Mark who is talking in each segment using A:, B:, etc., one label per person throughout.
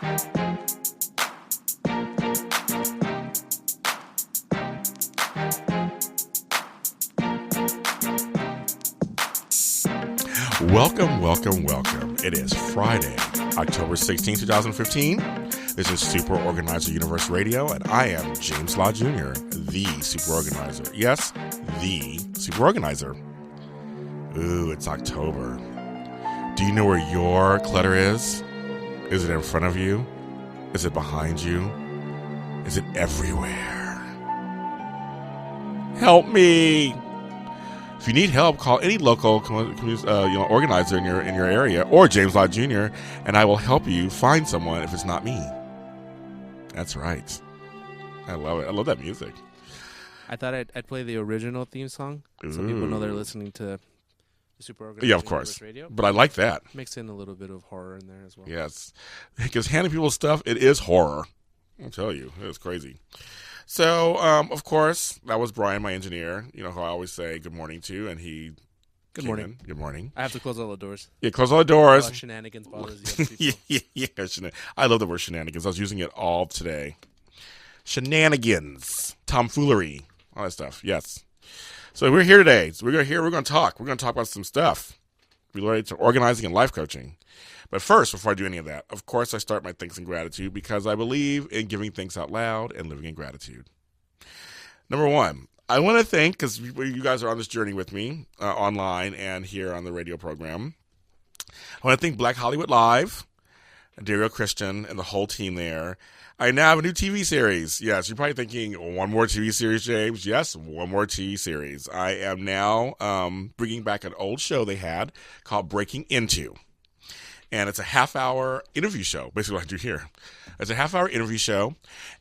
A: Welcome, welcome, welcome. It is Friday, October 16, 2015. This is Super Organizer Universe Radio, and I am James Lott Jr., the Super Organizer. Yes, the Super Organizer. Ooh, it's October. Do you know where your clutter is? Is it in front of you? Is it behind you? Is it everywhere? Help me! If you need help, call any local organizer in your area, or James Lott Jr., and I will help you find someone if it's not me. That's right. I love it. I love that music.
B: I thought I'd play the original theme song. Some people know they're listening to the Super Organizer.
A: Yeah, of course.
B: Radio,
A: but I like that.
B: Mix in a little bit of horror in there as well.
A: Yes. Because handing people stuff, it is horror. I'll tell you. It is crazy. So, of course, that was Brian, my engineer, who I always say good morning to, and he
B: Good morning.
A: Good morning.
B: I have to close all the doors.
A: Yeah, close all the doors.
B: Shenanigans bothers the other people.
A: yeah. I love the word shenanigans. I was using it all today. Shenanigans. Tomfoolery. All that stuff. Yes. So we're here today. So we're going to talk. We're going to talk about some stuff related to organizing and life coaching. But first, before I do any of that, of course, I start my thanks and gratitude because I believe in giving thanks out loud and living in gratitude. Number one, I want to thank, because you guys are on this journey with me online and here on the radio program. I want to thank Black Hollywood Live, Dario Christian, and the whole team there. I now have a new TV series. Yes, you're probably thinking, one more TV series, James? Yes, one more TV series. I am now bringing back an old show they had called Breaking Into. And it's a half-hour interview show, basically what I do here. It's a half-hour interview show,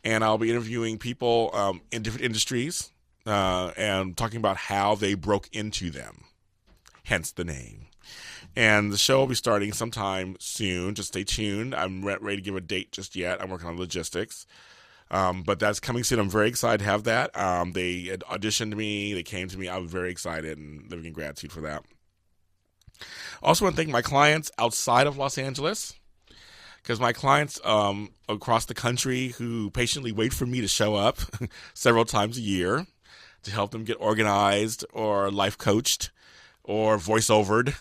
A: and I'll be interviewing people in different industries and talking about how they broke into them, hence the name. And the show will be starting sometime soon. Just stay tuned. I'm ready to give a date just yet. I'm working on logistics. But that's coming soon. I'm very excited to have that. They had auditioned me. They came to me. I was very excited and living in gratitude for that. Also want to thank my clients outside of Los Angeles, because my clients across the country who patiently wait for me to show up several times a year to help them get organized or life coached or voice-overed.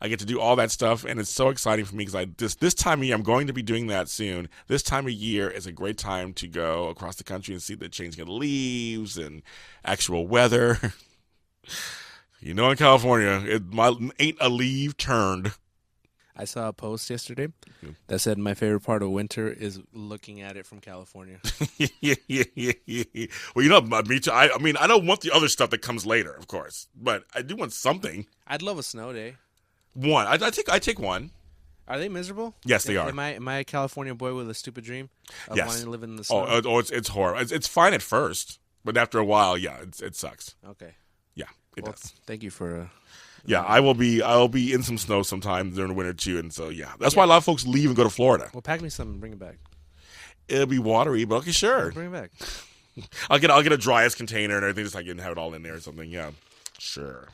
A: I get to do all that stuff, and it's so exciting for me because this time of year, I'm going to be doing that soon. This time of year is a great time to go across the country and see the changing of the leaves and actual weather. In California, it ain't a leaf turned.
B: I saw a post yesterday that said my favorite part of winter is looking at it from California.
A: yeah. Well, me too. I mean, I don't want the other stuff that comes later, of course, but I do want something.
B: I'd love a snow day.
A: One. I take one.
B: Are they miserable?
A: Yes, they are.
B: Am I a California boy with a stupid dream of
A: yes.
B: wanting to live in the snow?
A: It's horrible. It's fine at first, but after a while, yeah, it sucks.
B: Okay.
A: Yeah, it does.
B: Thank you for.
A: Yeah, I'll be in some snow sometime during the winter too, and so yeah, that's why a lot of folks leave and go to Florida.
B: Well, pack me some and bring it back.
A: It'll be watery, but okay, sure.
B: Bring it back.
A: I'll get a dry ice container and everything, just so I can have it all in there or something. Yeah, sure.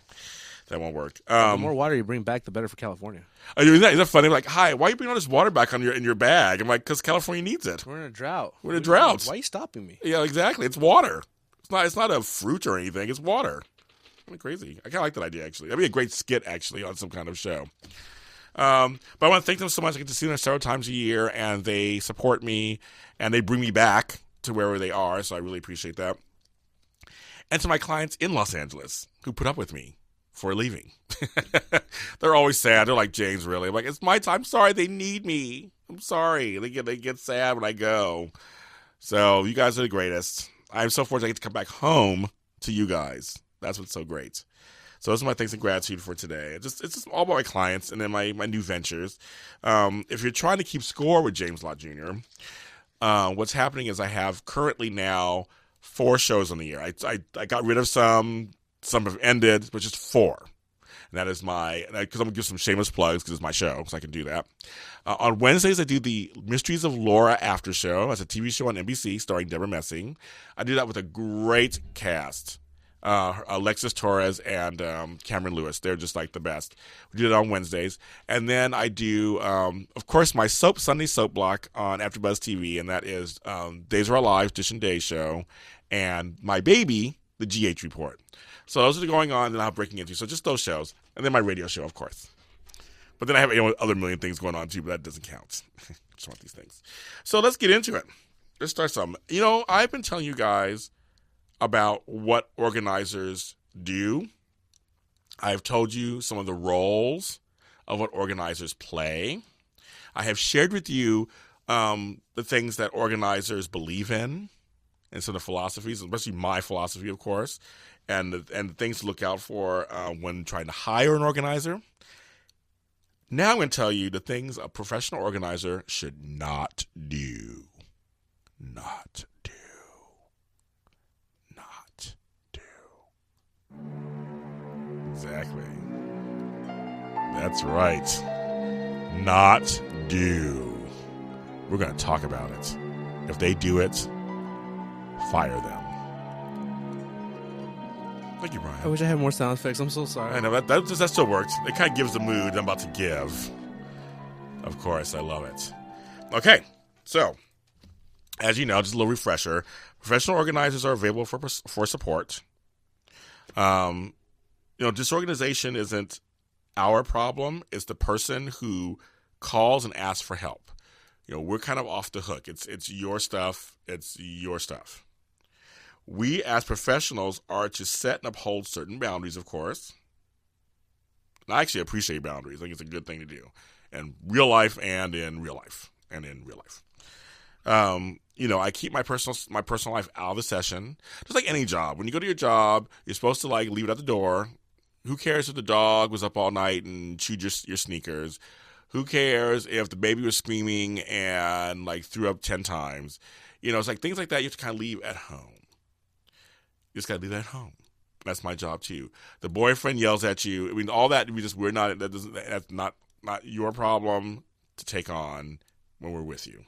A: That won't work.
B: The more water you bring back, the better for California.
A: Isn't that funny? Like, hi, why are you bringing all this water back in your bag? I'm like, because California needs it.
B: We're in a drought.
A: We're in a drought.
B: Why are you stopping me?
A: Yeah, exactly. It's water. It's not a fruit or anything. It's water. Kind of crazy. I kind of like that idea, actually. That'd be a great skit, actually, on some kind of show. But I want to thank them so much. I get to see them several times a year, and they support me, and they bring me back to wherever they are, so I really appreciate that. And to my clients in Los Angeles who put up with me for leaving. They're always sad. They're like, James, really? I'm like, it's my time. I'm sorry, they need me. I'm sorry. They get sad when I go. So you guys are the greatest. I'm so fortunate I get to come back home to you guys. That's what's so great. So those are my thanks and gratitude for today. It's just all about my clients and then my new ventures. If you're trying to keep score with James Lott Jr., what's happening is I have currently now 4 shows on the year. I got rid of some have ended, but just 4. And that is because I'm going to give some shameless plugs because it's my show, so I can do that. On Wednesdays, I do the Mysteries of Laura After Show. That's a TV show on NBC starring Deborah Messing. I do that with a great cast. Alexis Torres and Cameron Lewis. They're just like the best. We do it on Wednesdays. And then I do, of course, my Sunday soap block on AfterBuzz TV, and that is Days of Our Lives, Dish and Day show, and my baby, the GH Report. So those are going on, and I'll have Breaking Into. So just those shows. And then my radio show, of course. But then I have other million things going on, too, but that doesn't count. Just want these things. So let's get into it. Let's start something. I've been telling you guys about what organizers do. I've told you some of the roles of what organizers play. I have shared with you the things that organizers believe in and some of the philosophies, especially my philosophy, of course, and the things to look out for when trying to hire an organizer. Now I'm going to tell you the things a professional organizer should not do. Not do. Not do. Exactly. That's right. Not do. We're going to talk about it. If they do it, fire them. Thank you, Brian.
B: I wish I had more sound effects. I'm so sorry.
A: I know, that still works. It kind of gives the mood I'm about to give. Of course, I love it. Okay, so, as you know, just a little refresher. Professional organizers are available for support. Disorganization isn't our problem. It's the person who calls and asks for help. We're kind of off the hook. It's your stuff. It's your stuff. We, as professionals, are to set and uphold certain boundaries, of course. And I actually appreciate boundaries. I think it's a good thing to do. In real life and in real life. I keep my personal life out of the session. Just like any job. When you go to your job, you're supposed to leave it at the door. Who cares if the dog was up all night and chewed your sneakers? Who cares if the baby was screaming and threw up 10 times? It's things like that you have to kind of leave at home. You just got to leave that at home. That's my job too. The boyfriend yells at you. All that that's not your problem to take on when we're with you.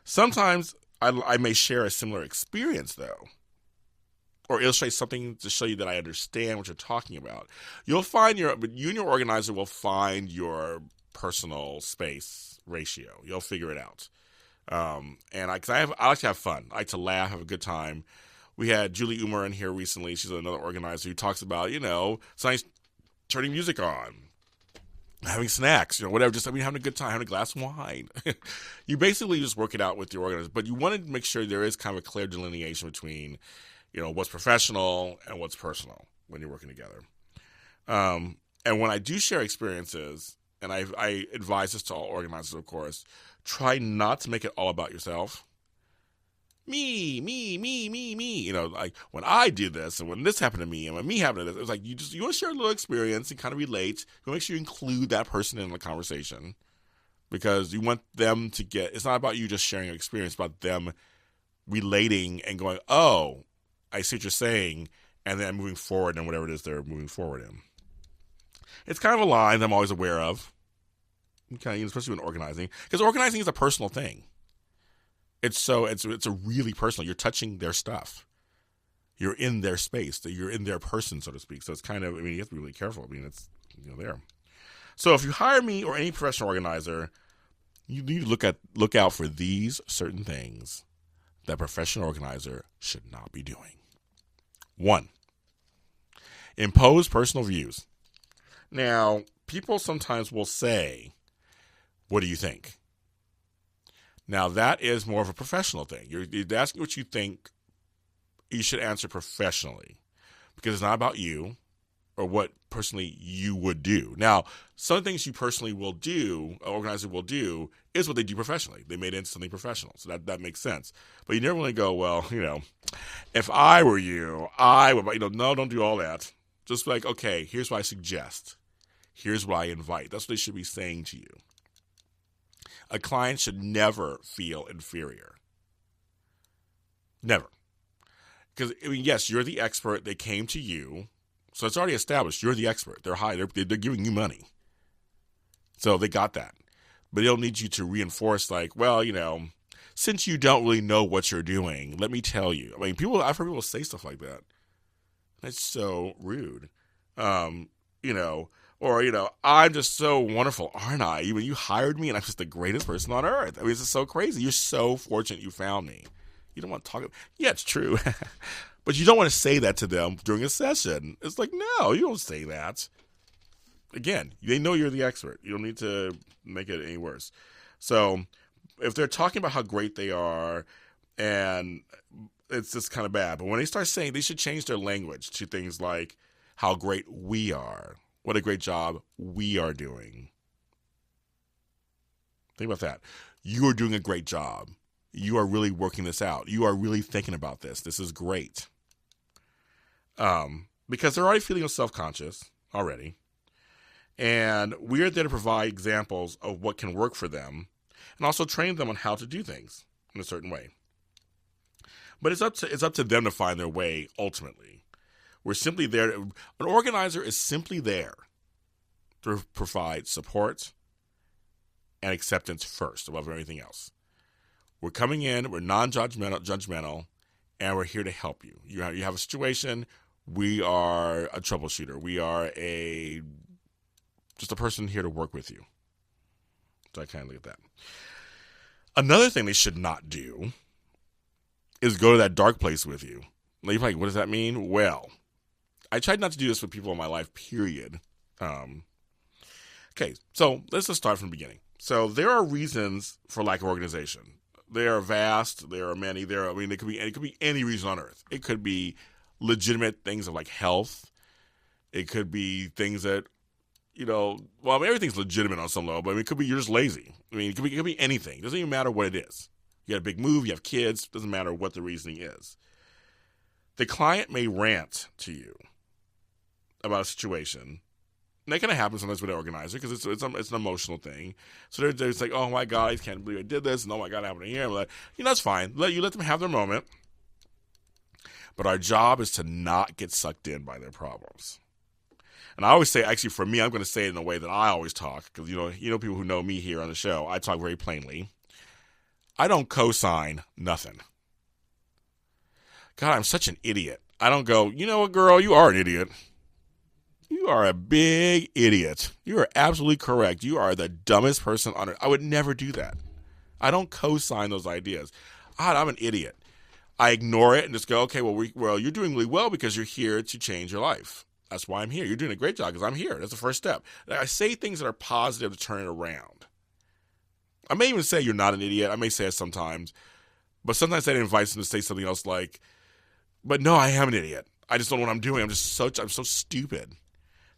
A: Sometimes I may share a similar experience though, or illustrate something to show you that I understand what you're talking about. You and your organizer will find your personal space ratio. You'll figure it out. I like to have fun. I like to laugh, have a good time. We had Julie Umer in here recently. She's another organizer who talks about, sometimes turning music on, having snacks, whatever, just having a good time, having a glass of wine. You basically just work it out with your organizer, but you want to make sure there is kind of a clear delineation between, what's professional and what's personal when you're working together. And when I do share experiences, and I advise this to all organizers, of course, try not to make it all about yourself. Me. When I did this, and when this happened to me, and when me happened to this, it was you want to share a little experience and kind of relate. You want to make sure you include that person in the conversation, because you want them to it's not about you just sharing your experience, it's about them relating and going, oh, I see what you're saying, and then moving forward in whatever it is they're moving forward in. It's kind of a line that I'm always aware of. Okay, especially when organizing, because organizing is a personal thing. It's a really personal. You're touching their stuff. You're in their space. You're in their person, so to speak. So it's kind of, you have to be really careful. It's there. So if you hire me or any professional organizer, you need to look out for these certain things that a professional organizer should not be doing. 1, impose personal views. Now, people sometimes will say, what do you think? Now, that is more of a professional thing. You're asking what you think. You should answer professionally, because it's not about you or what personally you would do. Now, some things you personally will do, an organizer will do, is what they do professionally. They made it into something professional, so that makes sense. But you never really go, well, if I were you, I would, no, don't do all that. Just okay, here's what I suggest. Here's what I invite. That's what they should be saying to you. A client should never feel inferior. Never. Because, yes, you're the expert. They came to you. So it's already established. You're the expert. They're high. They're giving you money. So they got that. But they don't need you to reinforce, since you don't really know what you're doing, let me tell you. I mean, I've heard people say stuff like that. That's so rude. You know, or, I'm just so wonderful, aren't I? You hired me and I'm just the greatest person on earth. I mean, this is so crazy. You're so fortunate you found me. You don't want to talk. Yeah, it's true. But you don't want to say that to them during a session. It's like, no, you don't say that. Again, they know you're the expert. You don't need to make it any worse. So if they're talking about how great they are, and it's just kind of bad. But when they start saying, they should change their language to things like how great we are. What a great job we are doing. Think about that. You are doing a great job. You are really working this out. You are really thinking about this. This is great. Because they're already feeling self-conscious already. And we are there to provide examples of what can work for them and also train them on how to do things in a certain way. But it's up to them to find their way ultimately. We're simply there. An organizer is simply there to provide support and acceptance first above everything else. We're coming in, we're non-judgmental, and we're here to help you. You have a situation, we are a troubleshooter. We are just a person here to work with you. So I kind of look at that. Another thing they should not do is go to that dark place with you. Now you're like, what does that mean? Well, I tried not to do this with people in my life, period. Okay, so let's just start from the beginning. So there are reasons for lack of organization. They are vast. There are many. It could be any reason on earth. It could be legitimate things of like health. It could be things that, everything's legitimate on some level, but it could be you're just lazy. It could be anything. It doesn't even matter what it is. You got a big move, you have kids, doesn't matter what the reasoning is. The client may rant to you about a situation. And that kind of happens sometimes with an organizer because it's an emotional thing. So they're just like, oh my God, I can't believe I did this, and oh my God, it happened here. I'm like, that's fine. Let them have their moment. But our job is to not get sucked in by their problems. And I always say, actually, for me, I'm going to say it in a way that I always talk because, people who know me here on the show, I talk very plainly. I don't co-sign nothing. God, I'm such an idiot. I don't go, you know what, girl, you are an idiot. You are a big idiot. You are absolutely correct. You are the dumbest person on earth. I would never do that. I don't co-sign those ideas. I'm an idiot. I ignore it and just go, okay, well, you're doing really well because you're here to change your life. That's why I'm here. You're doing a great job because I'm here. That's the first step. I say things that are positive to turn it around. I may even say you're not an idiot. I may say it sometimes. But sometimes that invites them to say something else like, but no, I am an idiot. I just don't know what I'm doing. I'm so stupid.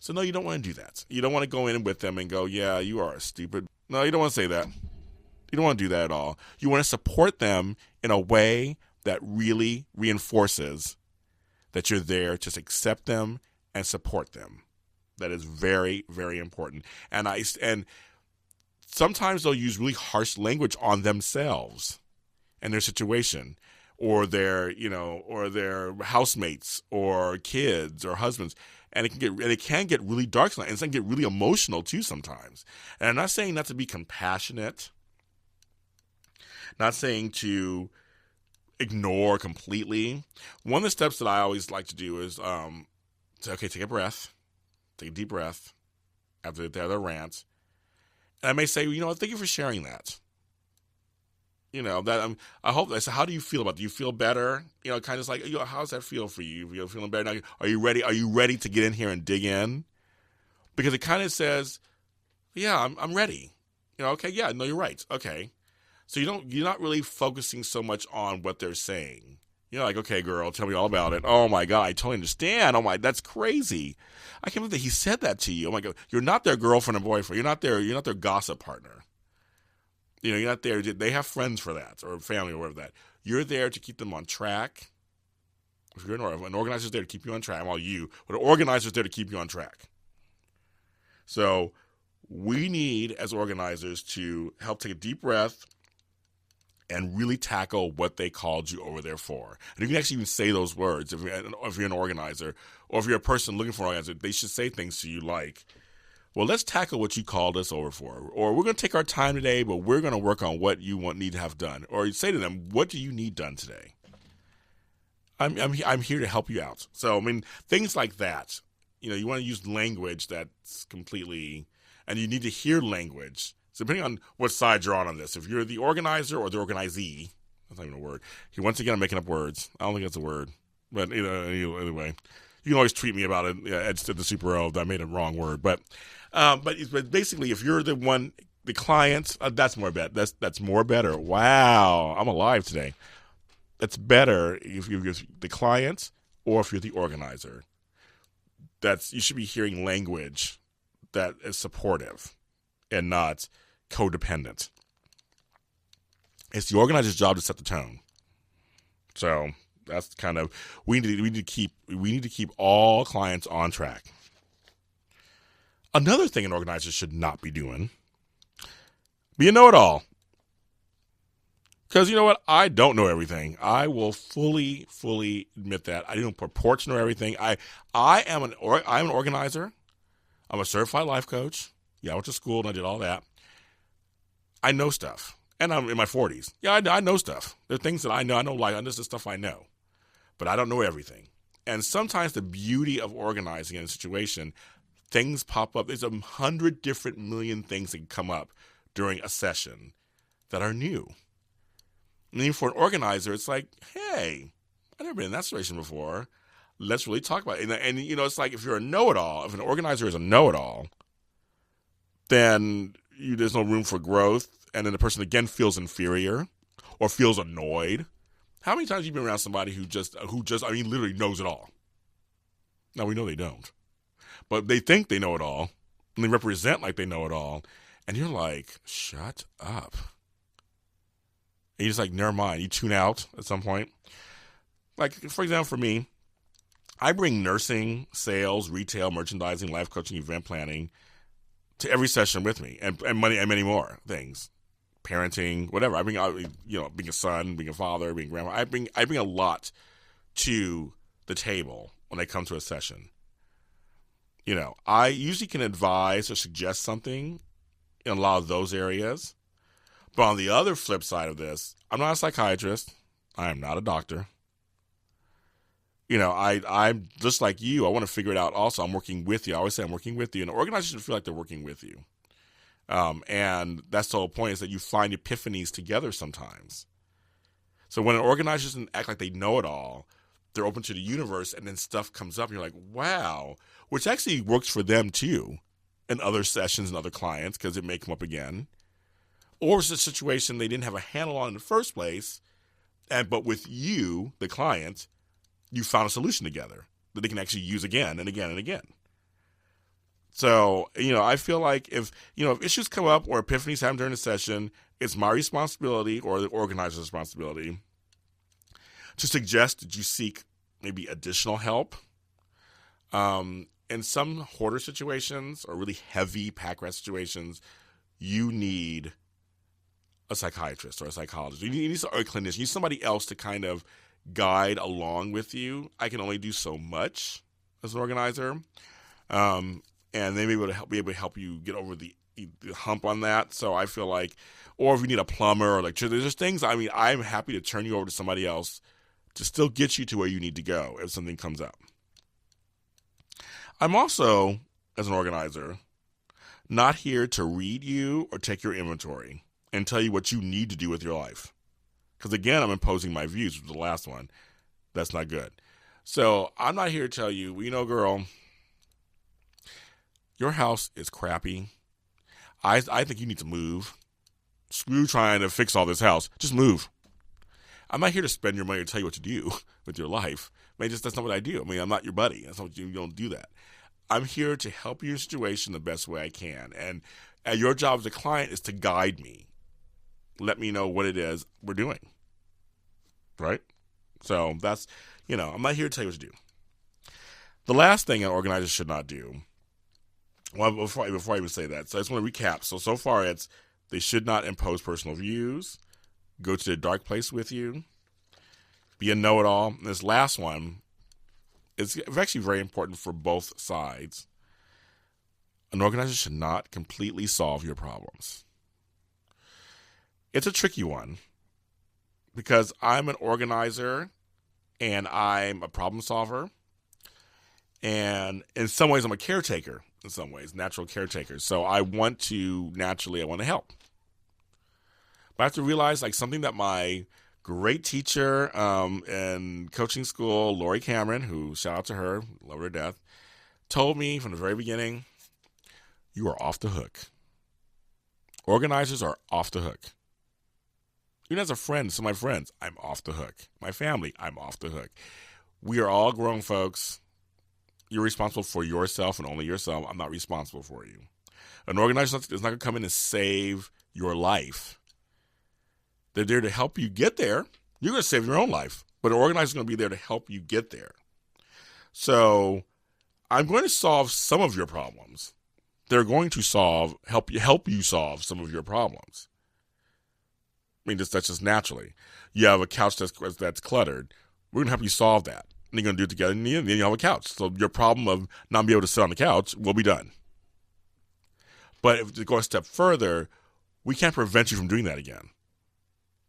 A: So no, you don't want to do that. You don't want to go in with them and go, yeah, you are stupid. No, you don't want to say that. You don't want to do that at all. You want to support them in a way that really reinforces that you're there to accept them and support them. That is very, very important. And sometimes they'll use really harsh language on themselves and their situation, or their housemates, or kids, or husbands, and it can get really dark, and it can get really emotional too sometimes. And I'm not saying not to be compassionate, not saying to ignore completely. One of the steps that I always like to do is say, okay, take a breath, take a deep breath after they have their rant. And I may say, thank you for sharing that. I hope. I said, how do you feel about it? Do you feel better? Kind of like, how does that feel for you? You're feeling better now? Are you ready? Are you ready to get in here and dig in? Because it kind of says, yeah, I'm ready. Okay, yeah, no, you're right. Okay. So you're not really focusing so much on what they're saying. Like, okay, girl, tell me all about it. Oh my God, I totally understand. Oh my, that's crazy. I can't believe that he said that to you. Oh my God, you're not their girlfriend or boyfriend. You're not their gossip partner. You're not there. They have friends for that, or family, or whatever that. You're there to keep them on track. If you're an organizer's there to keep you on track, but an organizer's there to keep you on track. So we need, as organizers, to help take a deep breath and really tackle what they called you over there for. And you can actually even say those words if you're an organizer, or if you're a person looking for an organizer. They should say things to you like, well, let's tackle what you called us over for. Or we're going to take our time today, but we're going to work on what you need to have done. Or you say to them, what do you need done today? I'm here to help you out. So, I mean, things like that. You want to use language that's completely, and you need to hear language. So depending on what side you're on this, if you're the organizer or the organizee, that's not even a word. Once again, I'm making up words. I don't think that's a word. But anyway, you can always tweet me about it. It's the Super O that I made a wrong word. But basically, if you're the one, the client, that's more better. That's more better. Wow, I'm alive today. That's better if you're the client or if you're the organizer. You should be hearing language that is supportive and not codependent. It's the organizer's job to set the tone. So that's kind of we need to keep all clients on track. Another thing an organizer should not be doing: be a know-it-all. Because you know what? I don't know everything. I will fully admit that. I don't purport to know everything. I'm an organizer. I'm a certified life coach. Yeah, I went to school and I did all that. I know stuff. And I'm in my 40s. Yeah, I know stuff. There are things that I know. I know, like, this is stuff I know. But I don't know everything. And sometimes the beauty of organizing in a situation, things pop up. There's 100 different million things that can come up during a session that are new. I mean, for an organizer, it's like, hey, I've never been in that situation before. Let's really talk about it. And it's like if you're a know-it-all, if an organizer is a know-it-all, then there's no room for growth. And then the person, again, feels inferior or feels annoyed. How many times have you been around somebody who literally knows it all? Now, we know they don't. But they think they know it all, and they represent like they know it all. And you're like, shut up. And you're just like, never mind. You tune out at some point. Like, for example, for me, I bring nursing, sales, retail, merchandising, life coaching, event planning to every session with me, and money and many more things. Parenting, whatever. I bring out, being a son, being a father, being a grandma. I bring a lot to the table when I come to a session. I usually can advise or suggest something in a lot of those areas. But on the other flip side of this, I'm not a psychiatrist. I am not a doctor. I'm just like you. I want to figure it out also. I'm working with you. I always say I'm working with you. And organizers should feel like they're working with you. And that's the whole point, is that you find epiphanies together sometimes. So when an organizer doesn't act like they know it all, they're open to the universe, and then stuff comes up and you're like, wow, which actually works for them too in other sessions and other clients, because it may come up again. Or it's a situation they didn't have a handle on in the first place, but with you, the client, you found a solution together that they can actually use again and again and again. So, I feel like if issues come up or epiphanies happen during the session, it's my responsibility or the organizer's responsibility to suggest that you seek maybe additional help. In some hoarder situations or really heavy pack rat situations, you need a psychiatrist or a psychologist. You need a clinician. You need somebody else to kind of guide along with you. I can only do so much as an organizer. And they may be able to help you get over the hump on that. So I feel like, or if you need a plumber or electrician, there's things, I'm happy to turn you over to somebody else to still get you to where you need to go if something comes up. I'm also, as an organizer, not here to read you or take your inventory and tell you what you need to do with your life. Because again, I'm imposing my views, which was the last one. That's not good. So I'm not here to tell you, girl, your house is crappy. I think you need to move. Screw trying to fix all this house. Just move. I'm not here to spend your money or tell you what to do with your life. That's not what I do. I'm not your buddy. That's not what you don't do that. I'm here to help your situation the best way I can. And your job as a client is to guide me. Let me know what it is we're doing. Right? So that's, I'm not here to tell you what to do. The last thing an organizer should not do, well, before I even say that, so I just want to recap. So far it's, they should not impose personal views, go to the dark place with you, be a know-it-all. And this last one is actually very important for both sides. An organizer should not completely solve your problems. It's a tricky one because I'm an organizer and I'm a problem solver. And in some ways, I'm a caretaker, in some ways, natural caretaker. So I want to help. But I have to realize, like, something that my great teacher in coaching school, Lori Cameron, who, shout out to her, love her to death, told me from the very beginning, you are off the hook. Organizers are off the hook. Even as a friend, some of my friends, I'm off the hook. My family, I'm off the hook. We are all grown folks. You're responsible for yourself and only yourself. I'm not responsible for you. An organizer is not going to come in and save your life. They're there to help you get there. You're going to save your own life, but an organizer is going to be there to help you get there. So I'm going to solve some of your problems. They're going to help you solve some of your problems. I mean, that's just naturally. You have a couch that's cluttered. We're going to help you solve that. And you're going to do it together, and then you have a couch. So your problem of not being able to sit on the couch will be done. But if you go a step further, we can't prevent you from doing that again.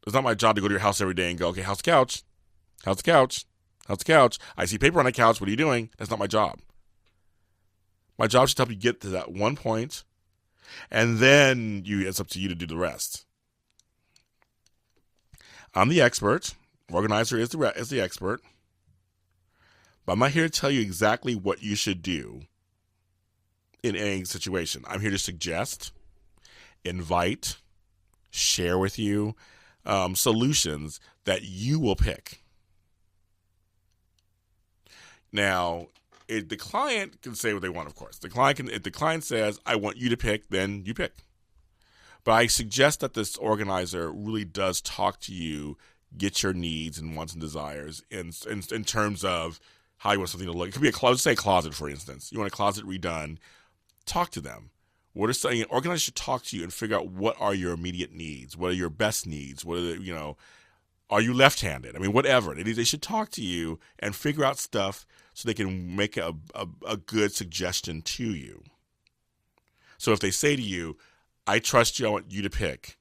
A: It's not my job to go to your house every day and go, okay, how's the couch? How's the couch? How's the couch? I see paper on the couch. What are you doing? That's not my job. My job is to help you get to that one point, and then it's up to you to do the rest. I'm the expert. Organizer is the expert. But I'm not here to tell you exactly what you should do in any situation. I'm here to suggest, invite, share with you solutions that you will pick. Now, if the client can say what they want, of course. If the client says, I want you to pick, then you pick. But I suggest that this organizer really does talk to you, get your needs and wants and desires in terms of how you want something to look. It could be a closet, for instance. You want a closet redone. Talk to them. An organizer should talk to you and figure out what are your immediate needs, what are your best needs, what are are you left-handed? I mean, whatever it is, they should talk to you and figure out stuff so they can make a good suggestion to you. So if they say to you, I trust you, I want you to pick.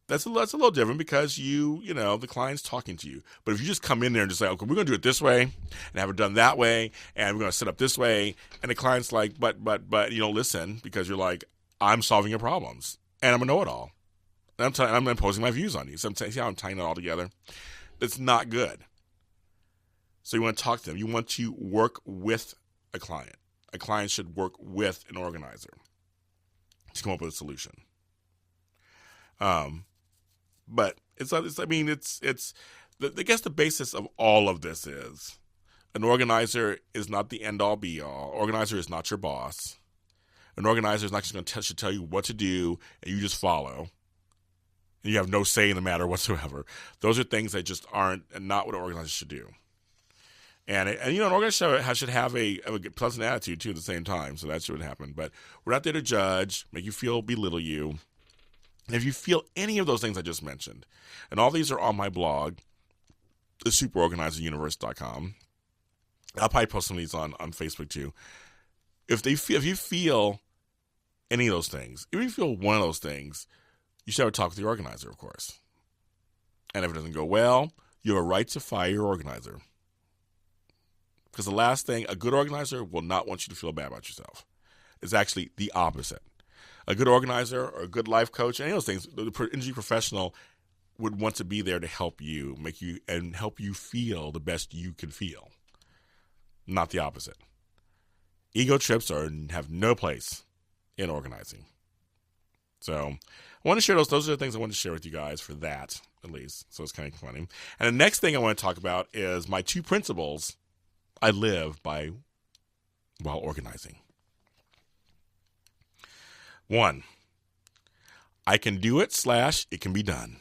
A: That's a little different because the client's talking to you. But if you just come in there and just say, okay, we're going to do it this way and have it done that way, and we're going to set up this way, and the client's like, but you don't listen because you're like, I'm solving your problems, and I'm a know-it-all. And I'm imposing my views on you. So see how I'm tying it all together? It's not good. So you want to talk to them. You want to work with a client. A client should work with an organizer to come up with a solution. But I guess the basis of all of this is an organizer is not the end all be all. Organizer is not your boss. An organizer is not just going to tell you what to do and you just follow. And you have no say in the matter whatsoever. Those are things that just aren't and not what an organizer should do. And an organizer should have a pleasant attitude too at the same time. So that should happen. But we're not there to judge, make you feel, belittle you. And if you feel any of those things I just mentioned, and all these are on my blog, thesuperorganizeruniverse.com. I'll probably post some of these on Facebook too. If you feel any of those things, if you feel one of those things, you should have a talk with your organizer, of course. And if it doesn't go well, you have a right to fire your organizer. Because the last thing, a good organizer will not want you to feel bad about yourself. It's actually the opposite. A good organizer or a good life coach, any of those things, the energy professional would want to be there to help you, help you feel the best you can feel. Not the opposite. Ego trips have no place in organizing. So I want to share those. Those are the things I want to share with you guys for that, at least. So it's kind of funny. And the next thing I want to talk about is my 2 principles I live by while organizing. 1, I can do it / it can be done.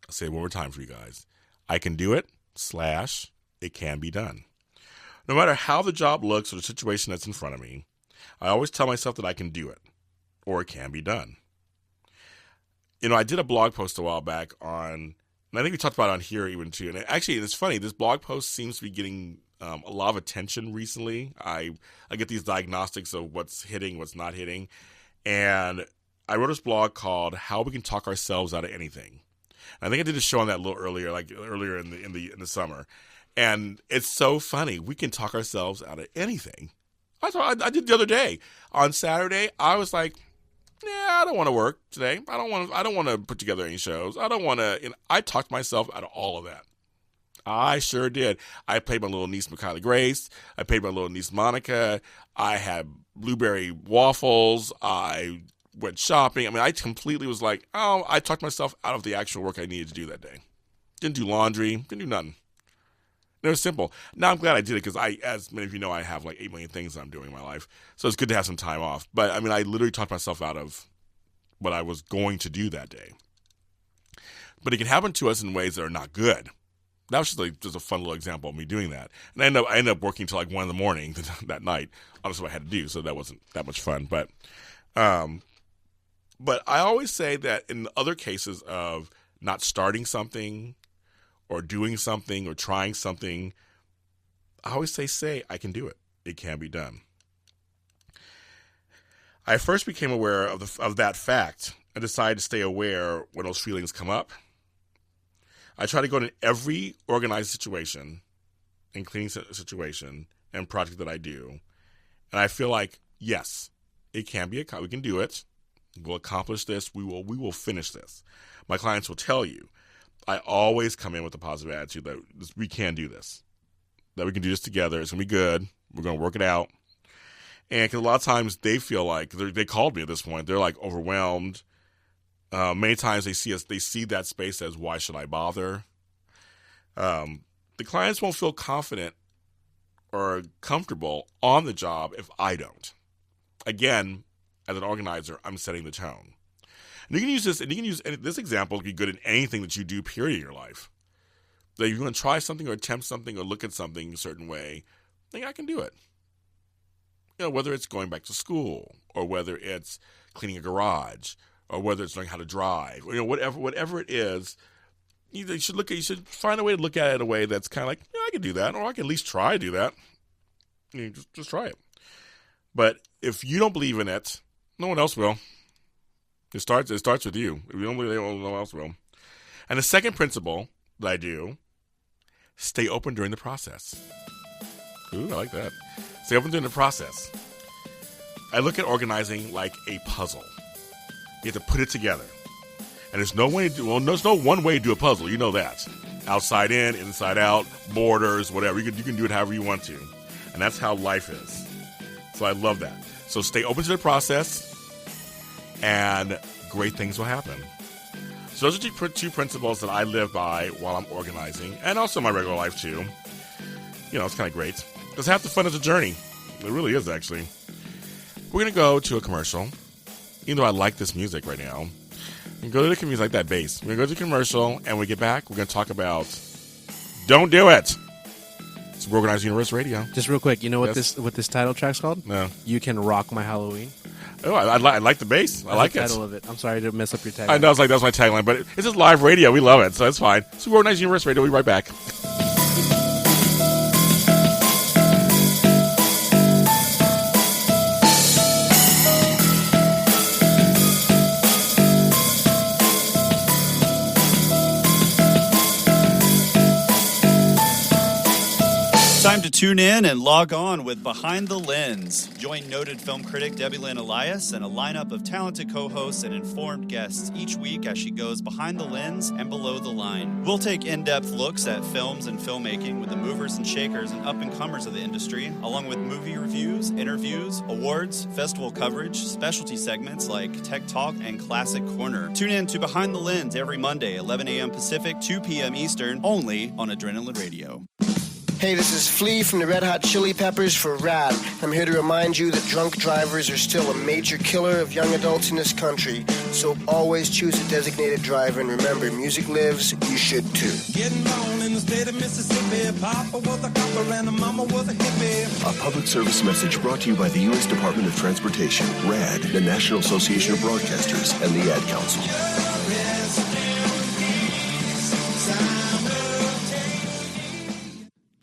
A: I'll say it one more time for you guys. I can do it / it can be done. No matter how the job looks or the situation that's in front of me, I always tell myself that I can do it or it can be done. I did a blog post a while back and I think we talked about it on here even too. And actually, it's funny, this blog post seems to be getting a lot of attention recently. I get these diagnostics of what's hitting, what's not hitting. And I wrote this blog called "How We Can Talk Ourselves Out of Anything." And I think I did a show on that a little earlier, like earlier in the summer. And it's so funny. We can talk ourselves out of anything. I did the other day. On Saturday, I was like, I don't want to work today. I don't want to put together any shows. I don't want to. I talked myself out of all of that. I sure did. I paid my little niece Makayla Grace. I paid my little niece Monica. I had blueberry waffles. I went shopping. I mean, I completely was like, I talked myself out of the actual work I needed to do that day. Didn't do laundry. Didn't do nothing. It was simple. Now I'm glad I did it because as many of you know, I have like 8 million things I'm doing in my life. So it's good to have some time off. But I mean, I literally talked myself out of what I was going to do that day. But it can happen to us in ways that are not good. That was just a fun little example of me doing that. And I ended up working until like 1 a.m. that night. Honestly, what I had to do, so that wasn't that much fun. But I always say that in other cases of not starting something or doing something or trying something, I always say, I can do it. It can be done. I first became aware of that fact and decided to stay aware when those feelings come up. I try to go into every organized situation and cleaning situation and project that I do, and I feel like, yes, it can be we can do it. We'll accomplish this. We will finish this. My clients will tell you, I always come in with a positive attitude that we can do this, that we can do this together. It's going to be good. We're going to work it out. And cause a lot of times they feel like, they called me at this point, they're like overwhelmed. Many times they see that space as, why should I bother? The clients won't feel confident or comfortable on the job if I don't. Again, as an organizer, I'm setting the tone. And you can use this example to be good in anything that you do, period, in your life. That you're going to try something or attempt something or look at something a certain way, think I can do it. Whether it's going back to school or whether it's cleaning a garage or whether it's learning how to drive, whatever it is, you should find a way to look at it in a way that's kind of like, I can do that, or I can at least try to do that. Just try it. But if you don't believe in it, no one else will. It starts with you. If you don't believe it, no one else will. And the second principle that I do, stay open during the process. Ooh, I like that. Stay open during the process. I look at organizing like a puzzle. You have to put it together. And there's no one way to do a puzzle. You know that. Outside in, inside out, borders, whatever. You can do it however you want to. And that's how life is. So I love that. So stay open to the process, and great things will happen. So those are two principles that I live by while I'm organizing, and also in my regular life too. It's kind of great. Because half the fun is a journey. It really is, actually. We're going to go to a commercial. Even though I like this music right now, and go to the music, like that bass. We're going to go to the commercial, and when we get back, we're going to talk about Don't Do It. It's Organized Universe Radio.
B: Just real quick, you know what this title track's called?
A: No.
B: You Can Rock My Halloween.
A: Oh, I like the bass. I like
B: the
A: it.
B: title of it. I'm sorry to mess up your tagline.
A: I know, that was my tagline, but it's just live radio. We love it, so it's fine. It's Organized Universe Radio. We'll be right back.
C: Time to tune in and log on with Behind the Lens. Join noted film critic Debbie Lynn Elias and a lineup of talented co-hosts and informed guests each week as she goes behind the lens and below the line. We'll take in-depth looks at films and filmmaking with the movers and shakers and up-and-comers of the industry, along with movie reviews, interviews, awards, festival coverage, specialty segments like Tech Talk and Classic Corner. Tune in to Behind the Lens every Monday, 11 a.m. Pacific, 2 p.m. Eastern, only on Adrenaline Radio.
D: Hey, this is Flea from the Red Hot Chili Peppers for RAD. I'm here to remind you that drunk drivers are still a major killer of young adults in this country. So always choose a designated driver, and remember, music lives, you should too.
E: Getting born in the state of Mississippi, Papa was a copper and Mama was a hippie.
F: A public service message brought to you by the U.S. Department of Transportation, RAD, the National Association of Broadcasters, and the Ad Council.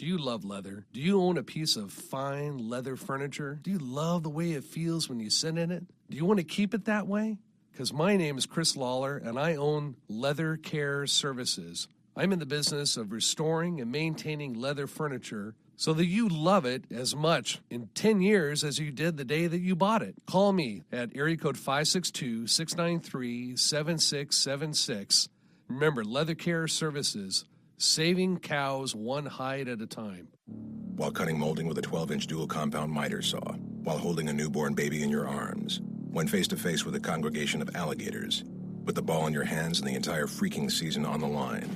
G: Do you love leather? Do you own a piece of fine leather furniture? Do you love the way it feels when you sit in it? Do you want to keep it that way? Because my name is Chris Lawler, and I own Leather Care Services. I'm in the business of restoring and maintaining leather furniture so that you love it as much in 10 years as you did the day that you bought it. Call me at area code 562-693-7676. Remember, Leather Care Services, saving cows one hide at a time.
H: While cutting molding with a 12-inch dual compound miter saw, while holding a newborn baby in your arms, when face-to-face with a congregation of alligators, with the ball in your hands and the entire freaking season on the line.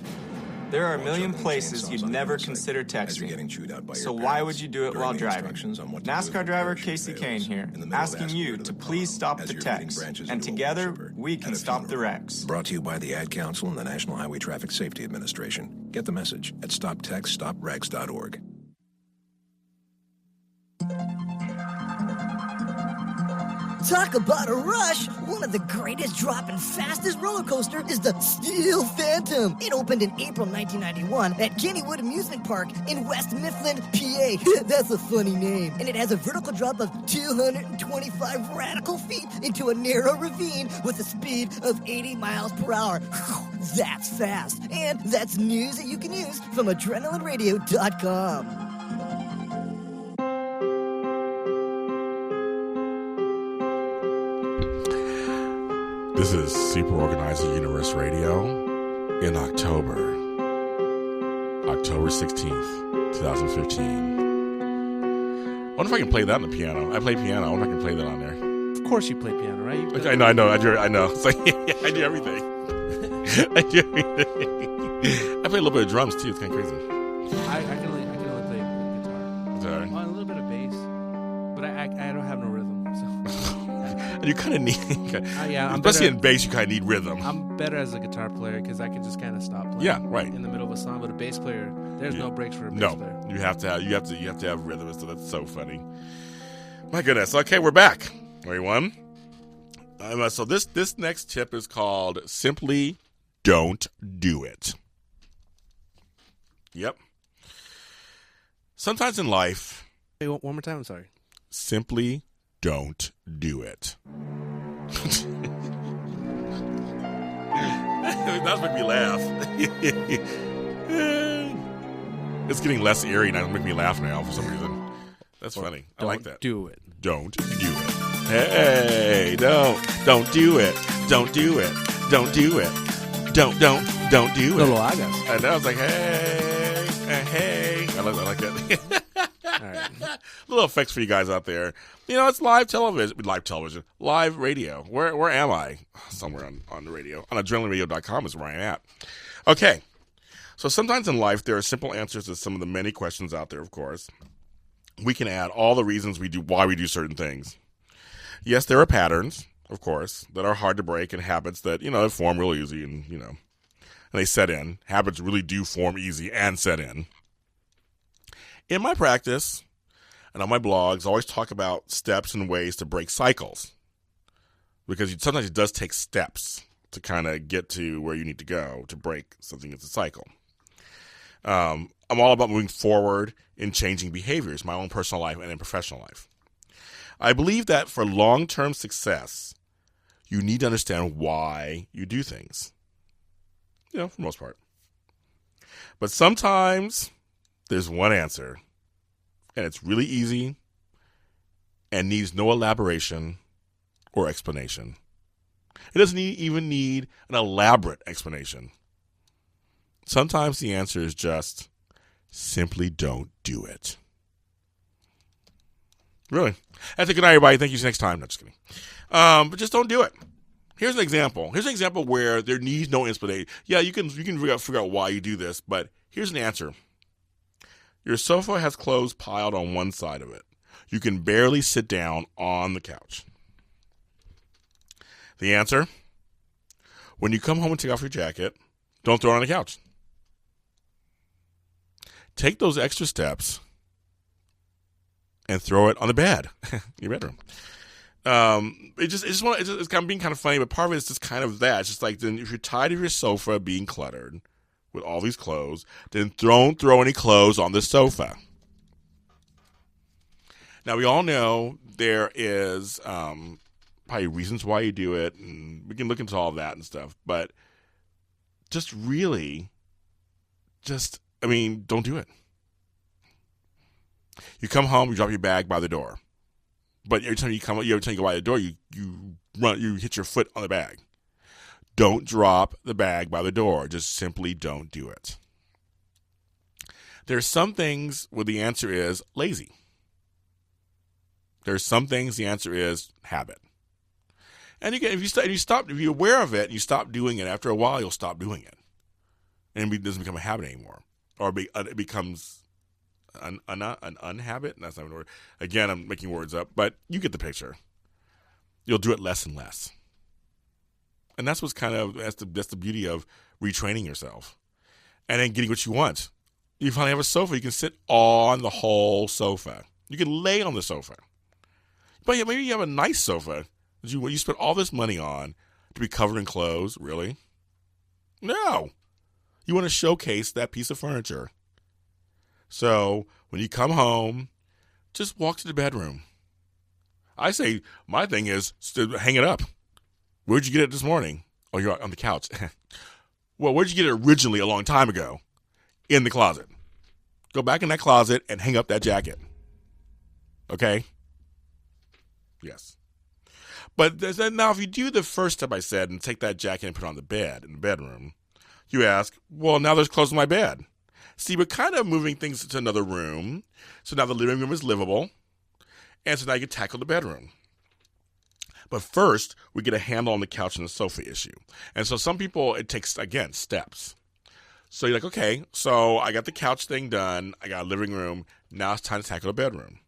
I: There are a million places you'd never consider texting. So why would you do it while driving? NASCAR driver Casey Kane here, asking you to please stop the text. And together, we can stop the wrecks.
H: Brought to you by the Ad Council and the National Highway Traffic Safety Administration. Get the message at stoptextstopwrecks.org.
J: Talk about a rush! One of the greatest drop and fastest roller coaster is the Steel Phantom. It opened in April 1991 at Kennywood Amusement Park in West Mifflin, PA. That's a funny name. And it has a vertical drop of 225 radical feet into a narrow ravine with a speed of 80 miles per hour. That's fast. And that's news that you can use from adrenalineradio.com.
A: This is Super Organizer Universe Radio in October 16th, 2015. I wonder if I can play that on the piano. I play piano. I wonder if I can play that on there.
B: Of course you play piano, right?
A: I know. I know. It's like, yeah, I do everything. I do everything. I play a little bit of drums, too. It's kind of crazy.
B: I can only play guitar.
A: Sorry.
B: A little bit of bass, but I don't have no rhythm, so...
A: You kind of need,
B: yeah,
A: especially in bass, you kind of need rhythm.
B: I'm better as a guitar player because I can just kind of stop playing.
A: Yeah, right.
B: In the middle of a song, but a bass player, there's no breaks for a bass player.
A: You have to have rhythm. So that's so funny. My goodness. Okay, we're back. Everyone. So this next tip is called "Simply Don't Do It." Yep. Sometimes in life.
B: Hey, one more time. I'm sorry.
A: Simply don't do it. That's making me laugh. It's getting less eerie now. It's making me laugh now for some reason. That's funny. I like that.
B: Do it.
A: Don't do it. Hey, don't do it. Don't do it. Don't do it. Don't do it.
B: Little Agas.
A: And I was like, hey. I like that.
B: All right.
A: Little effects for you guys out there. You know, it's live radio. Where am I? Somewhere on the radio. On adrenalineradio.com is where I am at. Okay. So sometimes in life, there are simple answers to some of the many questions out there, of course. We can add all the reasons why we do certain things. Yes, there are patterns, of course, that are hard to break and habits that, that form real easy and they set in. Habits really do form easy and set in. In my practice and on my blogs, I always talk about steps and ways to break cycles because sometimes it does take steps to kind of get to where you need to go to break something that's a cycle. I'm all about moving forward in changing behaviors, my own personal life and in professional life. I believe that for long-term success, you need to understand why you do things, for the most part. But sometimes there's one answer, and it's really easy and needs no elaboration or explanation. It doesn't even need an elaborate explanation. Sometimes the answer is just simply don't do it. Really. That's a good night, everybody. Thank you. See you next time. No, just kidding. But just don't do it. Here's an example. Here's an example where there needs no explanation. Yeah, you can figure out why you do this, but here's an answer. Your sofa has clothes piled on one side of it. You can barely sit down on the couch. The answer? When you come home and take off your jacket, don't throw it on the couch. Take those extra steps and throw it on the bed, your bedroom. It's kind of being kind of funny, but part of it is just kind of that. It's just like then if you're tired of your sofa being cluttered with all these clothes, then don't throw any clothes on the sofa. Now, we all know there is probably reasons why you do it, and we can look into all that and stuff, but don't do it. You come home, you drop your bag by the door. But every time you go by the door, you hit your foot on the bag. Don't drop the bag by the door. Just simply don't do it. There's some things where the answer is lazy. There's some things the answer is habit. And if you're aware of it and you stop doing it, after a while you'll stop doing it, and it doesn't become a habit anymore, or it becomes an unhabit. That's not a word. Again, I'm making words up, but you get the picture. You'll do it less and less. And that's the beauty of retraining yourself and then getting what you want. You finally have a sofa. You can sit on the whole sofa. You can lay on the sofa. But maybe you have a nice sofa that you spent all this money on to be covered in clothes. Really? No. You want to showcase that piece of furniture. So when you come home, just walk to the bedroom. I say my thing is hang it up. Where'd you get it this morning? Oh, you're on the couch. Well, where'd you get it originally a long time ago? In the closet. Go back in that closet and hang up that jacket. Okay? Yes. But now if you do the first step I said and take that jacket and put it on the bed in the bedroom, you ask, well, now there's clothes on my bed. See, we're kind of moving things to another room. So now the living room is livable. And so now you can tackle the bedroom. But first, we get a handle on the couch and the sofa issue. And so some people, it takes, again, steps. So you're like, okay, so I got the couch thing done. I got a living room. Now it's time to tackle the bedroom.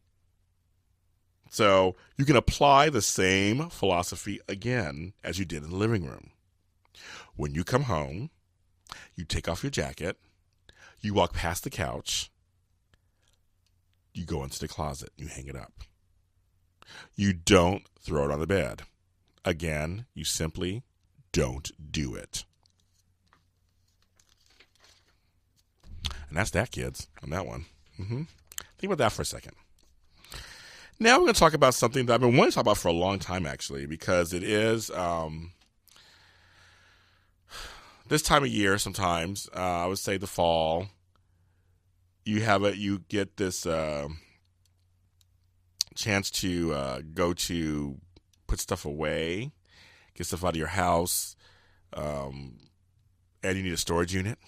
A: So you can apply the same philosophy again as you did in the living room. When you come home, you take off your jacket. You walk past the couch. You go into the closet. You hang it up. You don't throw it on the bed. Again, you simply don't do it. And that's that, kids, on that one. Think about that for a second. Now we're going to talk about something that I've been wanting to talk about for a long time, actually, because it is this time of year sometimes, I would say the fall, you get this chance to go to put stuff away, get stuff out of your house, and you need a storage unit.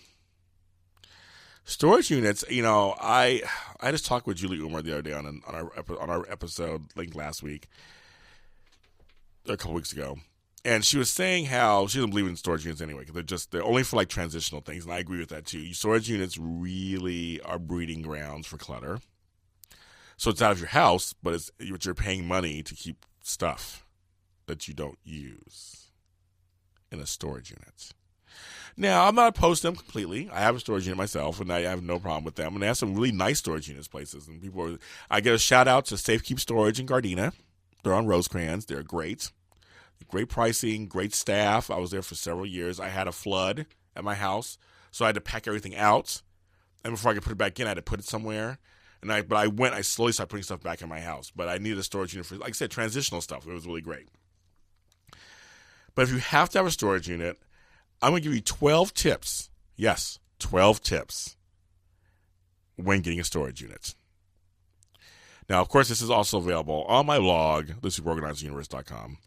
A: Storage units, I just talked with Julie Umer the other day on our episode, like last week, or a couple weeks ago, and she was saying how she doesn't believe in storage units anyway, because they're only for like transitional things, and I agree with that too. Storage units really are breeding grounds for clutter. So it's out of your house, but you're paying money to keep stuff that you don't use in a storage unit. Now, I'm not opposed to them completely. I have a storage unit myself, and I have no problem with them. And they have some really nice storage units places. And I get a shout out to Safe Keep Storage in Gardena. They're on Rosecrans. They're great. Great pricing, great staff. I was there for several years. I had a flood at my house, so I had to pack everything out. And before I could put it back in, I had to put it somewhere. But I slowly started putting stuff back in my house. But I needed a storage unit for, like I said, transitional stuff. It was really great. But if you have to have a storage unit, I'm going to give you 12 tips. Yes, 12 tips when getting a storage unit. Now, of course, this is also available on my blog, thisweekorganizeduniverse.com.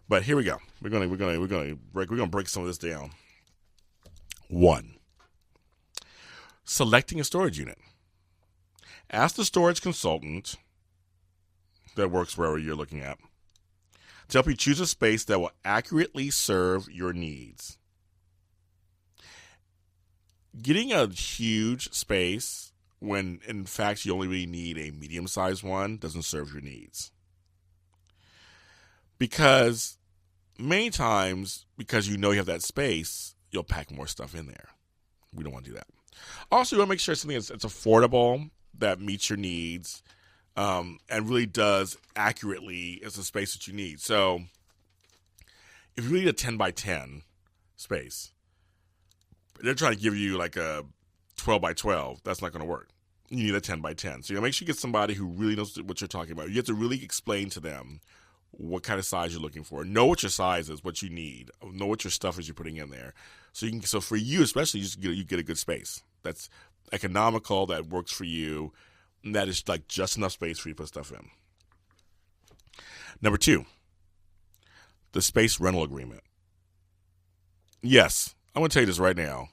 A: But here we go. We're going to break some of this down. 1, selecting a storage unit. Ask the storage consultant that works wherever you're looking at to help you choose a space that will accurately serve your needs. Getting a huge space when, in fact, you only really need a medium-sized one doesn't serve your needs. Because many times, because you know you have that space, you'll pack more stuff in there. We don't want to do that. Also, you want to make sure it's something that's affordable, that meets your needs, and really does accurately is the space that you need. So if you need a 10 by 10 space, They're trying to give you like a 12 by 12. That's not going to work. You need a 10 by 10. So you make sure you get somebody who really knows what you're talking about. You have to really explain to them what kind of size you're looking for. Know what your size is, what you need. Know what your stuff is you're putting in there. So for you especially, you get a good space that's economical, that works for you, and that is like just enough space for you to put stuff in. Number 2, the space rental agreement. Yes, I'm going to tell you this right now.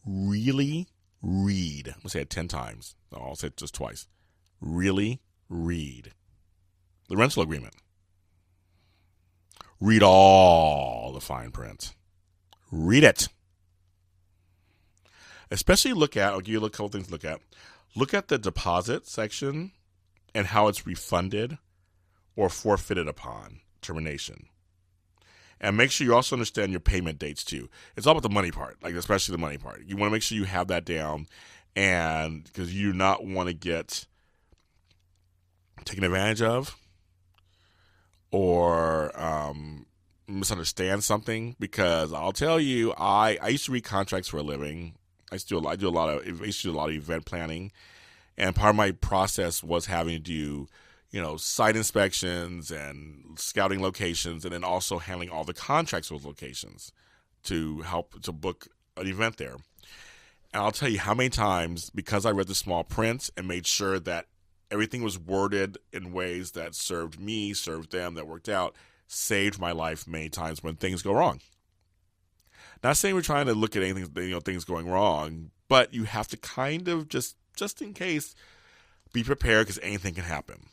A: Really read. I'm going to say it 10 times. No, I'll say it just twice. Really read the rental agreement. Read all the fine print. Read it. Especially I'll give you a couple things to look at. Look at the deposit section and how it's refunded or forfeited upon termination. And make sure you also understand your payment dates too. It's all about the money part, like especially the money part. You want to make sure you have that down, and because you do not want to get taken advantage of or misunderstand something. Because I'll tell you, I used to read contracts for a living. I used to do a lot of event planning, and part of my process was having to do, site inspections and scouting locations, and then also handling all the contracts with locations to help to book an event there. And I'll tell you how many times, because I read the small print and made sure that everything was worded in ways that served me, served them, that worked out, saved my life many times when things go wrong. Not saying we're trying to look at anything, things going wrong, but you have to kind of just in case, be prepared because anything can happen.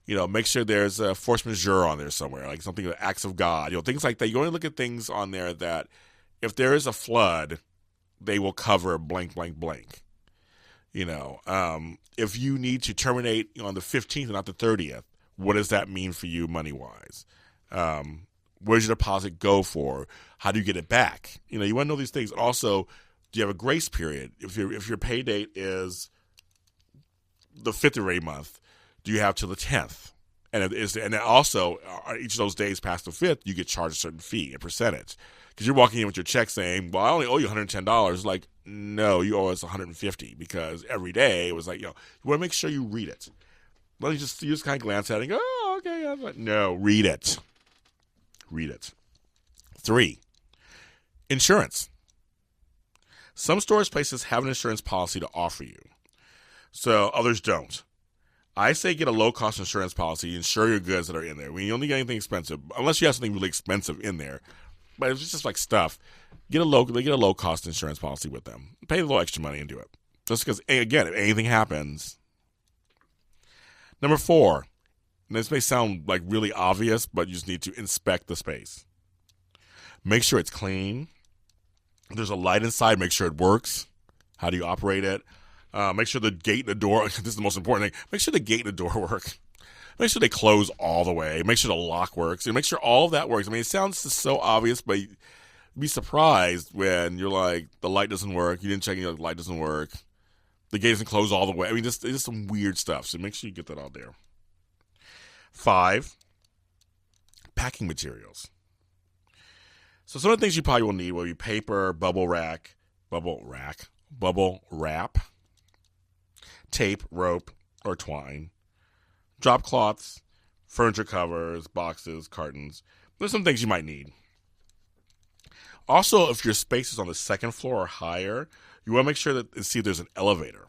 A: Make sure there's a force majeure on there somewhere, like something like acts of God, things like that. You only look at things on there that if there is a flood, they will cover blank, blank, blank. If you need to terminate on the 15th and not the 30th, what does that mean for you money-wise? Where's your deposit go for? How do you get it back? You want to know these things. Also, do you have a grace period? If your pay date is the 5th of every month, do you have till the 10th? And then also, each of those days past the 5th, you get charged a certain fee, a percentage. Because you're walking in with your check saying, well, I only owe you $110. Like, no, you owe us $150 because every day it was like, you want to make sure you read it. Well, you just kind of glance at it and go, oh, okay. No, read it. Read it. 3, insurance. Some storage places have an insurance policy to offer you, so others don't. I say get a low-cost insurance policy. Insure your goods that are in there. When you only get anything expensive, unless you have something really expensive in there. But if it's just like stuff, get a low-cost insurance policy with them. Pay a little extra money and do it. Just because, again, if anything happens. Number 4, and this may sound like really obvious, but you just need to inspect the space. Make sure it's clean. If there's a light inside, make sure it works. How do you operate it? Make sure the gate and the door, this is the most important thing, make sure the gate and the door work. Make sure they close all the way. Make sure the lock works. And make sure all of that works. I mean, it sounds just so obvious, but you'd be surprised when you're like, the light doesn't work. You didn't check, the light doesn't work. The gate doesn't close all the way. I mean, it's just some weird stuff. So make sure you get that out there. 5, packing materials. So some of the things you probably will need will be paper, bubble wrap, tape, rope, or twine, drop cloths, furniture covers, boxes, cartons. There's some things you might need. Also, if your space is on the 2nd floor or higher, you want to make sure and see if there's an elevator.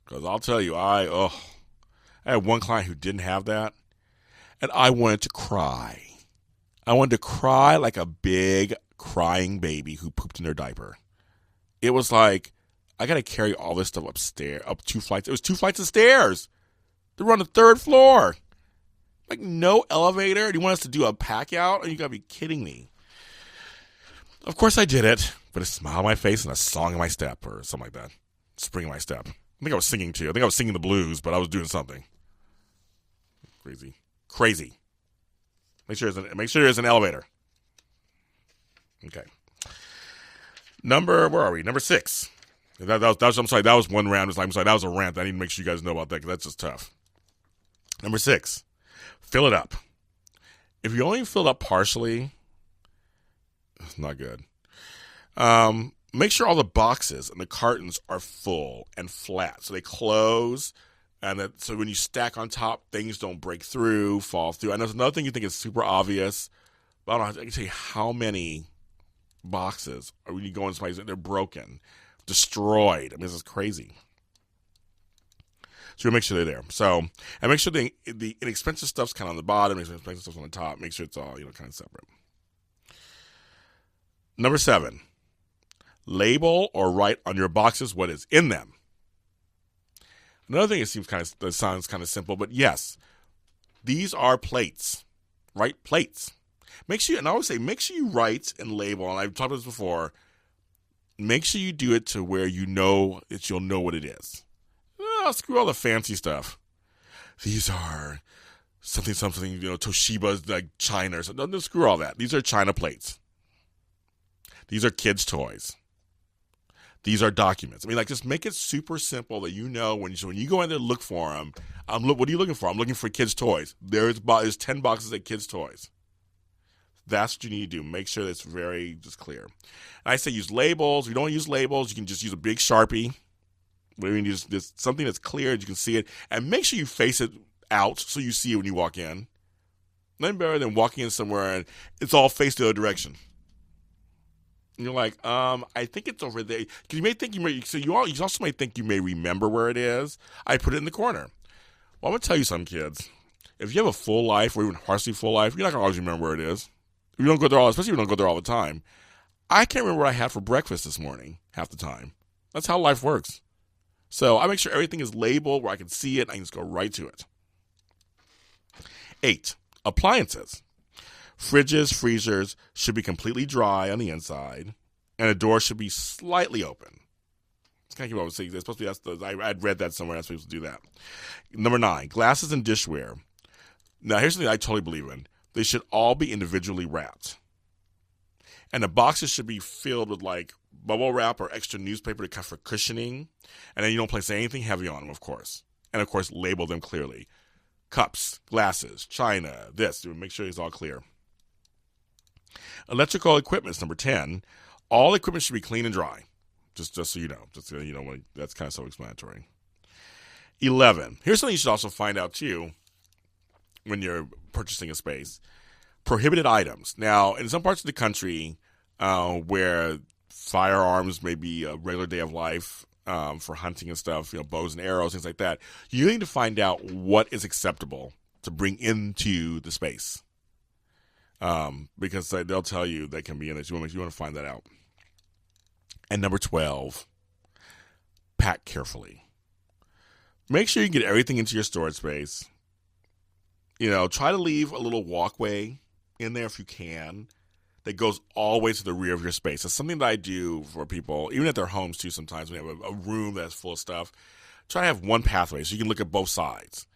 A: Because I'll tell you, I had one client who didn't have that, and I wanted to cry. I wanted to cry like a big crying baby who pooped in their diaper. It was like, I got to carry all this stuff upstairs, up 2 flights. It was 2 flights of stairs. They were on the 3rd floor. Like, no elevator? Do you want us to do a pack out? You got to be kidding me. Of course I did it, but a smile on my face and a song in my step or something like that. Spring in my step. I think I was singing too. I think I was singing the blues, but I was doing something. Crazy. Make sure there's an elevator. Okay. Where are we? Number 6. I'm sorry, that was one round. I'm sorry, that was a rant. I need to make sure you guys know about that because that's just tough. Number 6, fill it up. If you only fill it up partially, it's not good. make sure all the boxes and the cartons are full and flat. So they close, and so when you stack on top, things don't break through, fall through. And there's another thing you think is super obvious, but I can tell you how many boxes are when you go in somebody's, they're broken, destroyed. I mean, this is crazy. So you make sure they're there. So, and make sure the inexpensive stuff's kind of on the bottom, expensive stuff's on the top. Make sure it's all, kind of separate. Number 7, label or write on your boxes what is in them. Another thing that sounds kind of simple, but yes, these are plates. Write plates. Make sure you write and label, and I've talked about this before, make sure you do it to where you know that you'll know what it is. Screw all the fancy stuff. These are something, Toshiba's like China or something. No, screw all that. These are China plates. These are kids' toys. These are documents. I mean, just make it super simple that you know when you go in there, look for them. What are you looking for? I'm looking for kids' toys. There's 10 boxes of kids' toys. That's what you need to do. Make sure that's very just clear. And I say use labels. If you don't use labels, you can just use a big Sharpie. When you use something that's clear, you can see it. And make sure you face it out so you see it when you walk in. Nothing better than walking in somewhere and it's all faced the other direction. And you're like, I think it's over there. Because you may think you also may think you may remember where it is. I put it in the corner. Well, I'm going to tell you something, kids. If you have a full life or even partially full life, you're not going to always remember where it is. If you don't go there especially if you don't go there all the time. I can't remember what I had for breakfast this morning half the time. That's how life works. So I make sure everything is labeled where I can see it. I can just go right to it. 8, appliances. Fridges, freezers should be completely dry on the inside, and the door should be slightly open. It's kind of what I was saying. It's supposed to be. I'd read that somewhere. That's supposed to do that. Number 9, glasses and dishware. Now, here's something I totally believe in. They should all be individually wrapped, and the boxes should be filled with bubble wrap or extra newspaper to cut for cushioning, and then you don't place anything heavy on them, of course, and of course label them clearly. Cups, glasses, china, this. Make sure it's all clear. Electrical equipment is number 10. All equipment should be clean and dry. Just so you know. That's kind of self-explanatory. 11. Here's something you should also find out, too, when you're purchasing a space. Prohibited items. Now, in some parts of the country where firearms may be a regular day of life for hunting and stuff, bows and arrows, things like that, you need to find out what is acceptable to bring into the space. Because they'll tell you they can be in it. You want to find that out. And number 12, pack carefully. Make sure you get everything into your storage space. Try to leave a little walkway in there if you can that goes all the way to the rear of your space. It's something that I do for people, even at their homes too sometimes when they have a room that's full of stuff. Try to have one pathway so you can look at both sides.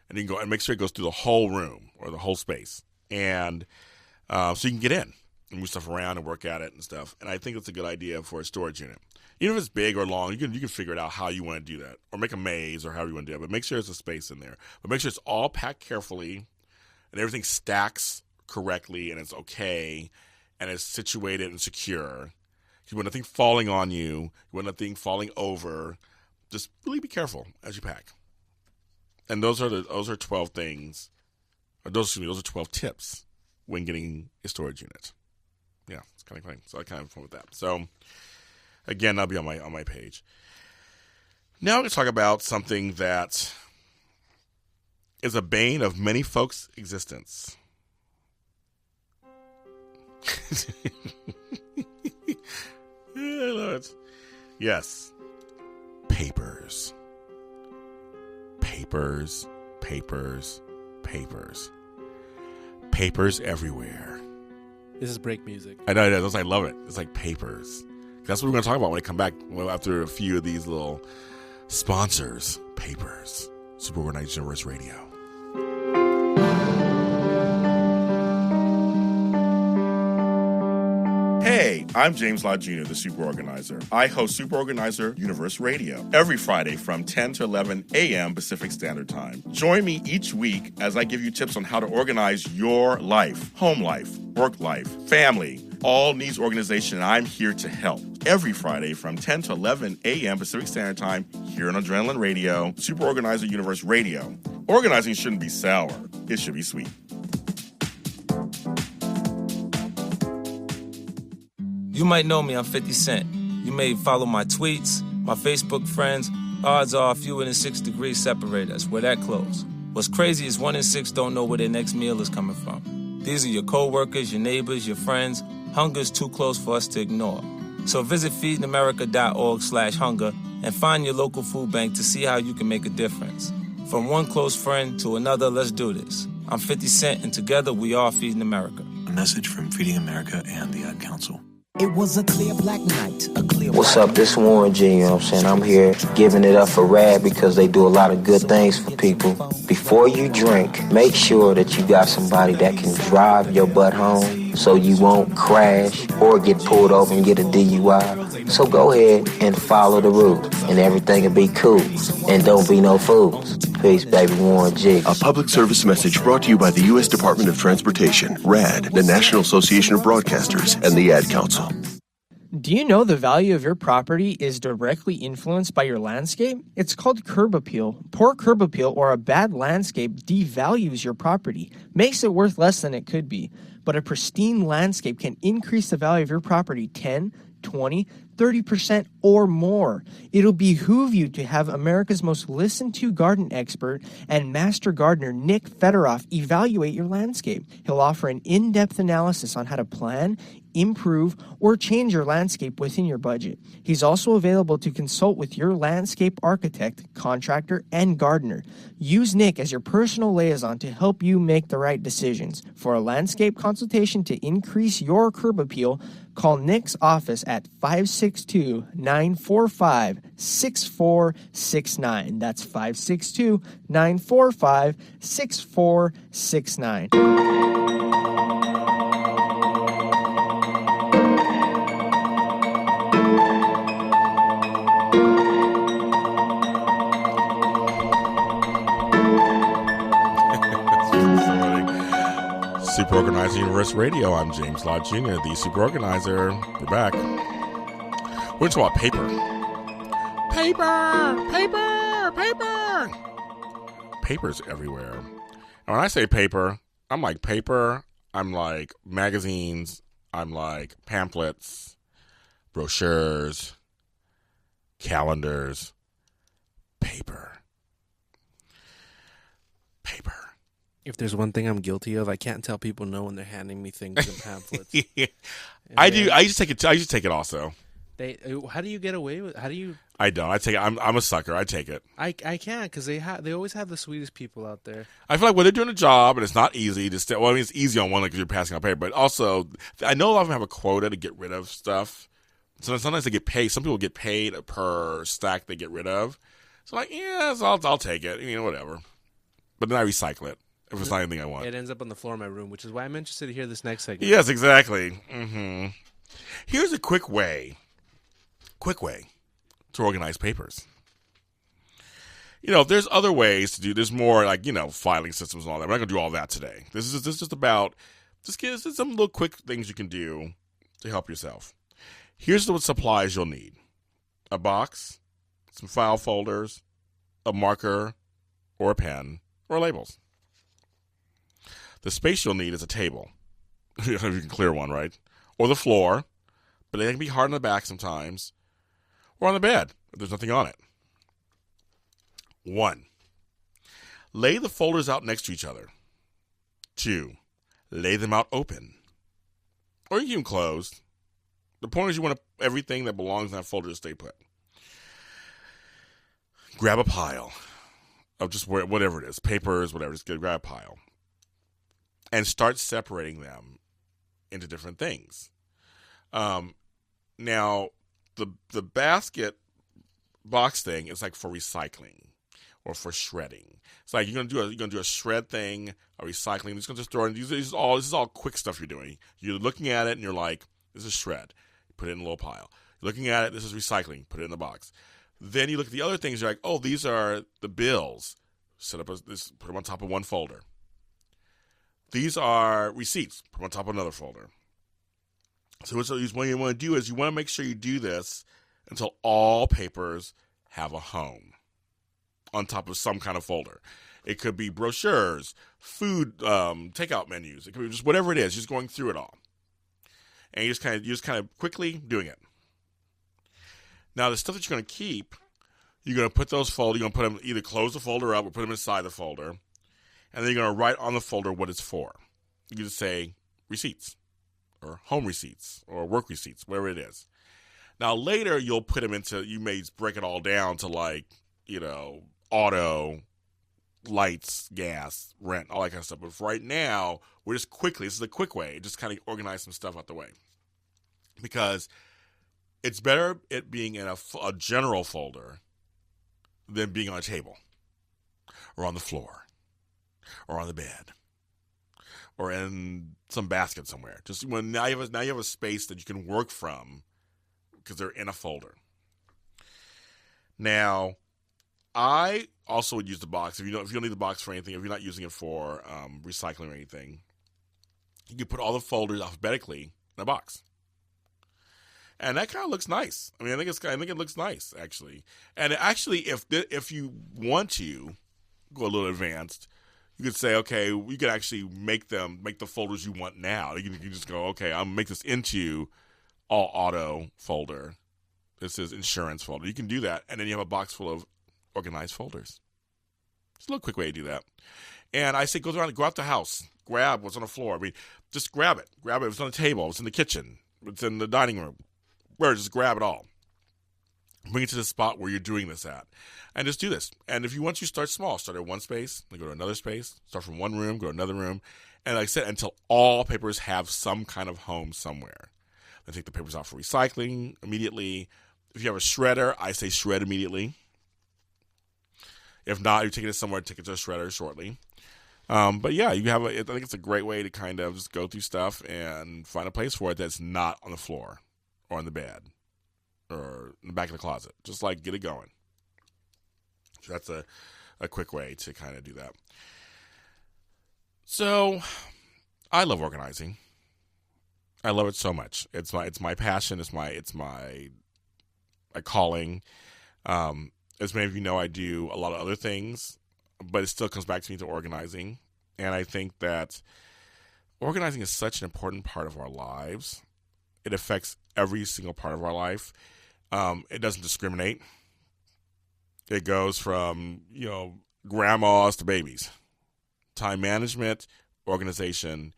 A: And you can go and make sure it goes through the whole room or the whole space. And so you can get in and move stuff around and work at it and stuff. And I think it's a good idea for a storage unit. Even if it's big or long, you can figure it out how you want to do that. Or make a maze or however you want to do it. But make sure there's a space in there. But make sure it's all packed carefully and everything stacks correctly and it's okay and it's situated and secure. You want nothing falling on you. You want nothing falling over. Just really be careful as you pack. And those are 12 things. Those are 12 tips when getting a storage unit. Yeah, it's kind of funny. So I kind of have fun with that. So again, that'll be on my page. Now I'm going to talk about something that is a bane of many folks' existence. Yeah, I love it. Yes. Papers. Papers. Papers. Papers. Papers everywhere.
B: This is break music.
A: I know it is. I love it. It's like papers. That's what we're going to talk about when I come back after a few of these little sponsors. Papers. Super Organized Universe Radio. Hey, I'm James Lott Jr., the Super Organizer. I host Super Organizer Universe Radio every Friday from 10 to 11 a.m. Pacific Standard Time. Join me each week as I give you tips on how to organize your life, home life, work life, family. All needs organization, and I'm here to help. every Friday from 10 to 11 a.m. Pacific Standard Time here on Adrenaline Radio, Super Organizer Universe Radio. Organizing shouldn't be sour. It should be sweet.
K: You might know me, I'm 50 Cent. You may follow my tweets, my Facebook friends. Odds are fewer than 6 degrees separate us. We're that close. What's crazy is 1 in 6 don't know where their next meal is coming from. These are your co-workers, your neighbors, your friends. Hunger's too close for us to ignore. So visit feedingamerica.org/hunger and find your local food bank to see how you can make a difference. From one close friend to another, let's do this. I'm 50 Cent, and together we are Feeding America.
L: A message from Feeding America and the Ad Council.
M: It was a clear black night,
N: What's up, this Warren G, you know what I'm saying? I'm here giving it up for RAD because they do a lot of good things for people. Before you drink, make sure that you got somebody that can drive your butt home so you won't crash or get pulled over and get a DUI. So go ahead and follow the rules and everything will be cool. And don't be no fools. Peace, baby. Warren G.
F: A public service message brought to you by the U.S. Department of Transportation, RAD, the National Association of Broadcasters, and the Ad Council.
O: Do you know the value of your property is directly influenced by your landscape? It's called curb appeal. Poor curb appeal or a bad landscape devalues your property, makes it worth less than it could be. But a pristine landscape can increase the value of your property 10, 20, 30% or more. It'll behoove you to have America's most listened to garden expert and master gardener Nick Federoff evaluate your landscape. He'll offer an in-depth analysis on how to plan, improve, or change your landscape within your budget. He's also available to consult with your landscape architect, contractor, and gardener. Use Nick as your personal liaison to help you make the right decisions. For a landscape consultation to increase your curb appeal, call Nick's office at 562-945-6469. That's 562-945-6469.
A: Super Organizer Universe Radio. I'm James Lott Jr., the Super Organizer. We're back. We're going to talk about paper. Paper! Paper's everywhere. And when I say paper, I'm like paper. I'm like magazines. I'm like pamphlets, brochures, calendars. Paper.
B: If there's one thing I'm guilty of, I can't tell people no when they're handing me things in pamphlets.
A: Yeah. I do. I just take it. I just take it also.
B: How do you get away with? How do you?
A: I don't. I take it. I'm a sucker. I take it.
B: I can't because they always have the sweetest people out there.
A: I feel like when they're doing a job and it's not easy to well, I mean it's easy on one because you're passing out paper, but also I know a lot of them have a quota to get rid of stuff. So sometimes they get paid. Some people get paid per stack they get rid of. So like, yeah, so I'll take it. You know, whatever. But then I recycle it. If it's not anything I want.
B: It ends up on the floor of my room, which is why I'm interested to hear this next segment.
A: Yes, exactly. Mm-hmm. Here's a quick way to organize papers. You know, there's other ways to do. There's more like, you know, filing systems and all that. We're not going to do all that today. This is just about some little quick things you can do to help yourself. Here's what supplies you'll need. A box, some file folders, a marker, or a pen, or labels. The space you'll need is a table. You can clear one, right? Or the floor, but it can be hard on the back sometimes. Or on the bed, if there's nothing on it. 1. Lay the folders out next to each other. 2. Lay them out open. Or you can keep them closed. The point is you want everything that belongs in that folder to stay put. Grab a pile of just whatever it is, papers, whatever, just grab a pile. And start separating them into different things. Now, the basket box thing is like for recycling or for shredding. It's like you're gonna do a shred thing, a recycling. You're just gonna just throw in. This is all quick stuff you're doing. You're looking at it and you're like, this is shred. Put it in a little pile. You're looking at it. This is recycling. Put it in the box. Then you look at the other things. You're like, oh, these are the bills. Put them on top of one folder. These are receipts. Put them on top of another folder. So what you want to do is you want to make sure you do this until all papers have a home on top of some kind of folder. It could be brochures, food, takeout menus. It could be just whatever it is, just going through it all. And you just kind of quickly doing it. Now, the stuff that you're going to keep, you're going to put those folders, you're going to put them, either close the folder up or put them inside the folder. And then you're going to write on the folder what it's for. You can just say receipts or home receipts or work receipts, whatever it is. Now, later, you'll put them into, you may break it all down to like, auto, lights, gas, rent, all that kind of stuff. But for right now, we're just quickly, this is a quick way, just kind of organize some stuff out the way. Because it's better it being in a general folder than being on a table or on the floor or on the bed or in some basket somewhere. Just when now you have a space that you can work from because they're in a folder. Now, I also would use the box. If you don't need the box for anything, if you're not using it for recycling or anything, you can put all the folders alphabetically in a box. And that kind of looks nice. I mean, I think it looks nice, actually. And actually, if you want to go a little advanced, you could say, okay, you could actually make the folders you want now. You can just go, okay, I'm gonna make this into all auto folder. This is insurance folder. You can do that, and then you have a box full of organized folders. It's a little quick way to do that. And I say, go out the house, grab what's on the floor. I mean, just grab it. Grab it. If it's on the table, it's in the kitchen, it's in the dining room. Where just grab it all. Bring it to the spot where you're doing this at. And just do this. And if you want to start small, start at one space, then go to another space, start from one room, go to another room. And like I said, until all papers have some kind of home somewhere. Then take the papers out for recycling immediately. If you have a shredder, I say shred immediately. If not, you're taking it somewhere, take it to a shredder shortly. But yeah, I think it's a great way to kind of just go through stuff and find a place for it that's not on the floor or on the bed or in the back of the closet. Just like get it going. So that's a quick way to kind of do that. So I love organizing. I love it so much. It's my passion. It's my calling. As many of you know, I do a lot of other things, but it still comes back to me to organizing. And I think that organizing is such an important part of our lives. It affects every single part of our life. It doesn't discriminate. It goes from, grandmas to babies. Time management, organization,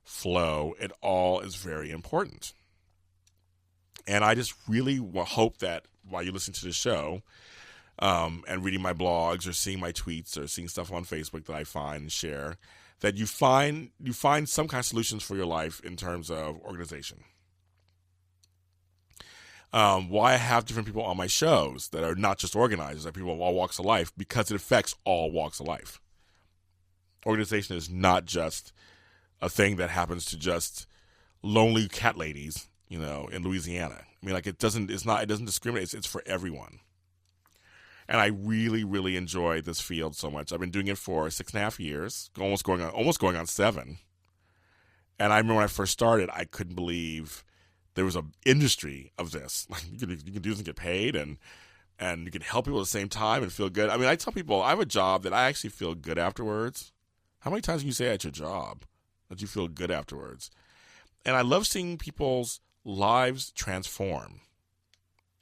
A: flow, it all is very important. And I just really hope that while you listen to the show and reading my blogs or seeing my tweets or seeing stuff on Facebook that I find and share, that you find some kind of solutions for your life in terms of organization. Why I have different people on my shows that are not just organizers, that people of all walks of life, because it affects all walks of life. Organization is not just a thing that happens to just lonely cat ladies, in Louisiana. I mean, it doesn't discriminate. It's for everyone. And I really, really enjoy this field so much. I've been doing it for 6.5 years, almost going on 7. And I remember when I first started, I couldn't believe there was an industry of this. Like you can do this and get paid, and you can help people at the same time and feel good. I mean, I tell people I have a job that I actually feel good afterwards. How many times can you say at your job that you feel good afterwards? And I love seeing people's lives transform.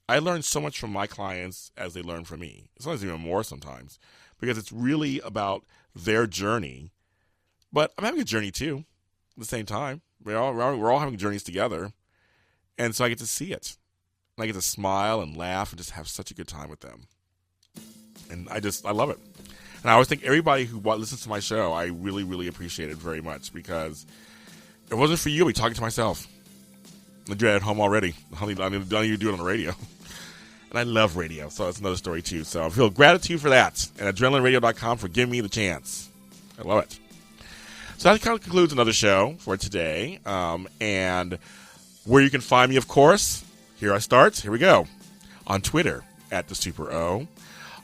A: I learn so much from my clients as they learn from me. Sometimes even more sometimes, because it's really about their journey. But I'm having a journey too at the same time. We're all having journeys together. And so I get to see it. And I get to smile and laugh and just have such a good time with them. And I love it. And I always think everybody who listens to my show, I really, really appreciate it very much, because if it wasn't for you, I'd be talking to myself. I do that at home already. I don't need to do it on the radio. And I love radio, so that's another story too. So I feel gratitude for that. And adrenalineradio.com for giving me the chance. I love it. So that kind of concludes another show for today. And where you can find me, of course, here we go. On Twitter, @TheSuperO.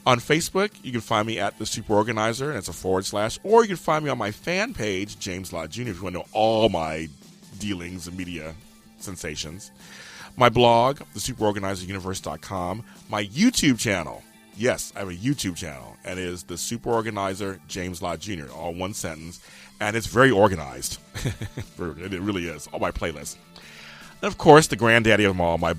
A: On Facebook, you can find me at The Super Organizer, and it's a /, or you can find me on my fan page, James Lott Jr., if you want to know all my dealings in media sensations. My blog, thesuperorganizeruniverse.com. My YouTube channel. Yes, I have a YouTube channel, and it is the Super Organizer James Lott Jr., all one sentence, and it's very organized. It really is, all my playlists. And of course, the granddaddy of them all, my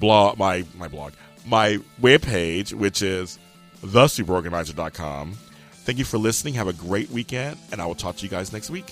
A: webpage, which is thesuperorganizer.com. Thank you for listening. Have a great weekend, and I will talk to you guys next week.